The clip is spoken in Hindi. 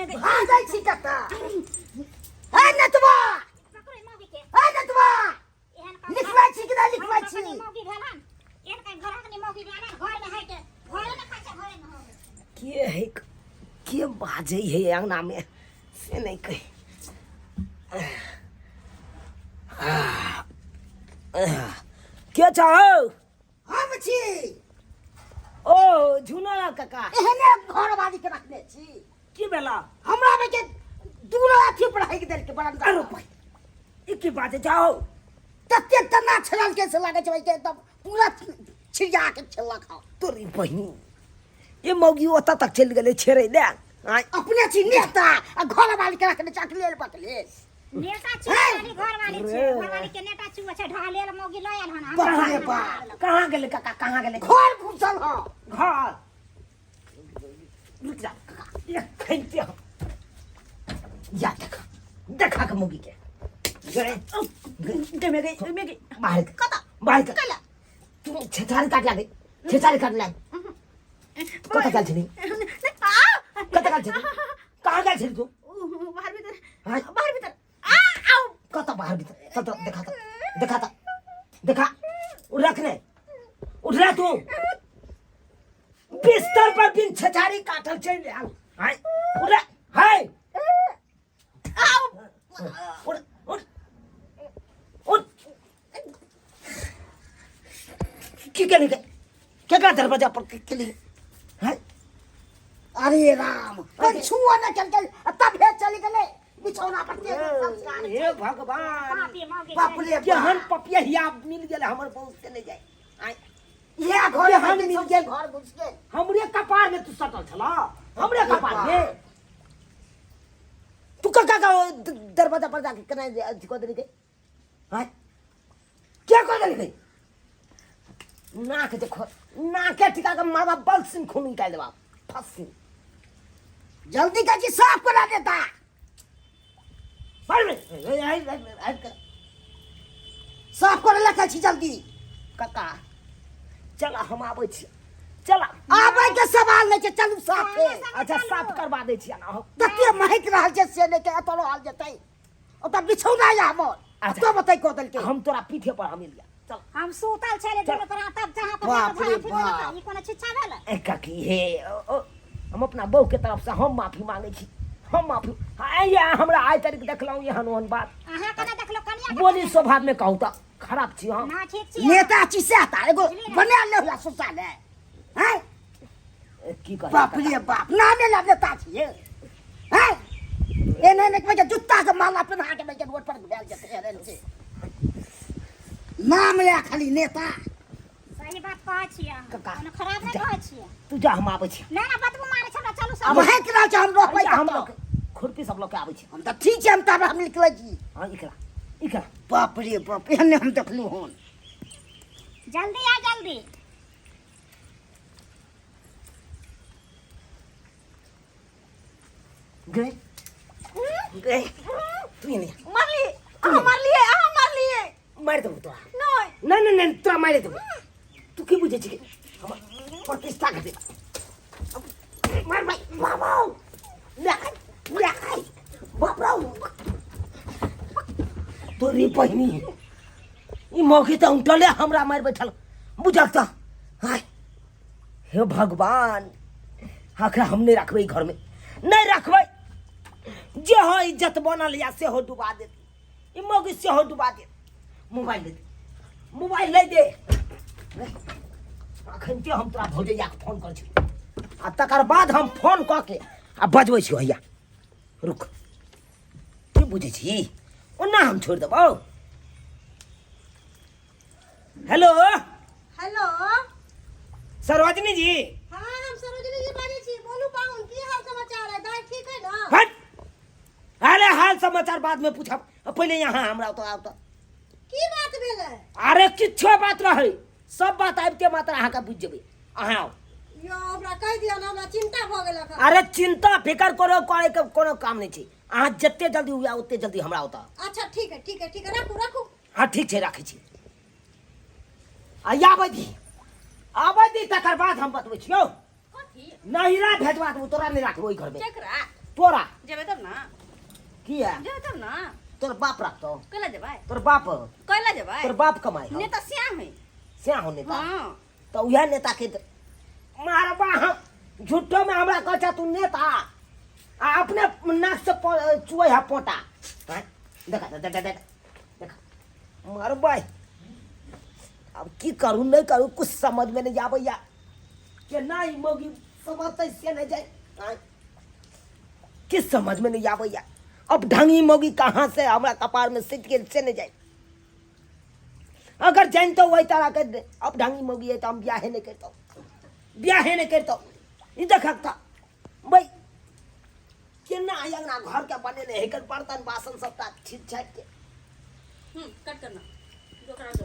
भाग जाई छी कता है नतवा पकड़े मौगी के है नतवा एहन लिखवा छी कि नहीं लिखवा छी मौगी भेलन एहन का घर के मौगी भेलन घर में है के घर में खाचा घरे में हो के है के बाजे है अंगना में से नहीं कही क्या चाहो हम छी ओ झुना काका एहने घर वाली के रखने छी की बेला हमरा में के दूर अथी पढ़ाई के देल के बरंदा अरे भाई इके बात जाओ तते तना छलल के से लागे छै के एकदम पूरा छिया के छला खाओ तोरी बहिनी ये मौगी ओता तक चल गेले छेरे दे अपने छी नेता आ घर वाली के रखने चकले पकले नेता छी घर वाली के नेता छी छै ढालेल मौगी ल आयल हन बाप रे बाप कहां गेले काका कहां गेले घर घुसल हो घर रुक जा काका ये खैते हो या देखा के मौगी के गरे में गई बाहर कता बाहर कला तू छेछारी काट लागे छेछारी काट लागे कता गल छली कता गल छली कहां गल छली तू बाहर भीतर बाहर भीतर आओ कता बाहर भीतर चल तो देखा रखने उठ रहा तू बिस्तर पर बिन छछारी काटल चल आल हाय उठ हाय आओ उठ उठ उठ की कहने के क्या दरवाजा पर के लिए है अरे राम छुआ न चल चल तब भेज चली गले बिछौना पर के संस्कार हे भगवान बाप रे केहन पपिया हिया मिल गेल हमर बहुत से नहीं जाए आय ये घर हम मिल गेल घर घुस के हमरे कपार में तू सटल छला हमरे कपार में तू का दरवाजा पर जाके कना को दे के हां क्या को दे के नाक देखो नाक टिका के मारवा बल सिंह खून निकाल देबा फसी जल्दी का जी साफ करा देता साफ करे लखा छी जल्दी काका चला हम आबै छी चला आबै के सवाल नहीं छै चलू साफ अच्छा साफ करवा दे छी ना तते महक रहल छै से नहीं के एतरो हाल जेतै ओता बिछौना या हमर तो बताई को दल के हम तोरा पीठे पर हम लिया चल हम सुतल छले दोनों पर तब जहां पर ई कोन छिछा भेल ए काकी हे हम अपना बहू के तरफ से हम माफी मांगे छी हम माफी या हमरा आइ तारीख देखलौं यहाँ नोन बात अहाँ कने देखलो कनिया बोली स्वभाव में कहू त खराब छी हम ना ठीक छी नेता छी से ता एगो बना ले होला शौचालय हैं की कर बाप रे बाप नामे ला नेता छी हैं एने ने के जूता के माला पहना के बैठ रोड पर भेल जते एहन छै नाम ले खाली नेता सही बात कहै छियै कोनो खराब नहीं कहै छियै तू जा हम आबै छी ना बतबू मारे छला चलू सब अब है कि ना हम रहबै हम लोग खुरपी सब लोग के आबै छी हम त ठीक छै हम त हम निकलै छी हां इकरा बाप रे बाप एहने हम देखलू हन जल्दी आ जल्दी गए तू नहीं मार लिए मार दो तो नहीं तोरा मार दो तू की बुझे छी प्रतिष्ठा कर दे मार भाई बाबा ले बाबा तोरी बहिनी ई मौके त उठले हमरा मार बैठल बुझक त हाय हे भगवान आखिर हम नहीं रखबै घर में नहीं रखबै जे हो इज्जत बनल या से हो डुबा दे ई मौके से हो डुबा दे मोबाइल ले दे अखन के हम तोरा भौजैया के फोन कर छी आ तकर बाद हम फोन क के आ बजबै छी हैया रुक की बुझै छी ओना हम छोड़ देबौ हेलो हेलो सरोजनी जी हाँ हम सरोजनी जी बाजै छी बोलू पाहुन की हाल समाचार है दाई ठीक है ना हट अरे हाल समाचार बाद में पूछब पहले यहाँ हमरा तो आब तो की बात भेलै अरे किछो बात रहे सब बात आबिते मात्र अहाँ के बुझ जेबै अहाँ आओ यो हमरा कह दिया ना हमरा चिंता भ गेल अखन अरे चिंता फिकर करो करे के कोनो काम नहीं छै अहाँ जत्ते जल्दी हुआ ओत्ते जल्दी हमरा ओता अच्छा ठीक है रखू हाँ ठीक छै राखै छी आबै दी तकर बाद हम बतबै छियौ कथी नहिरा भेजवा देबौ तोरा नहीं राखबो ओइ घर में केकरा तोरा जेबे तब ना किया जेबे तब ना तोर बाप रखतो कैला जेबै तोर बाप कैला जेबै तोर बाप कमाई हो नेता श्याम है से हो नेता हां तो उहे नेता के मारबा हम झूठो में हमरा कहता तू नेता आ अपने नाक से चुए हा पोटा हैं देखा देखा मारबा अब की करूं नहीं करूं कुछ समझ में नहीं आबैया के नहीं मोगी समझते से नहीं जाए हैं? किस समझ में नहीं आबैया अब ढंगी मोगी कहाँ से हमरा कपार में सिट के से नहीं जाए अगर जानते वही तरह के अब ढंगी मोगी है तो हम ब्याहे नहीं करता ये देखता भाई केना अंगना घर के बने ले हेकर बर्तन बासन सबटा छीट छाट के कट करना जो करा दो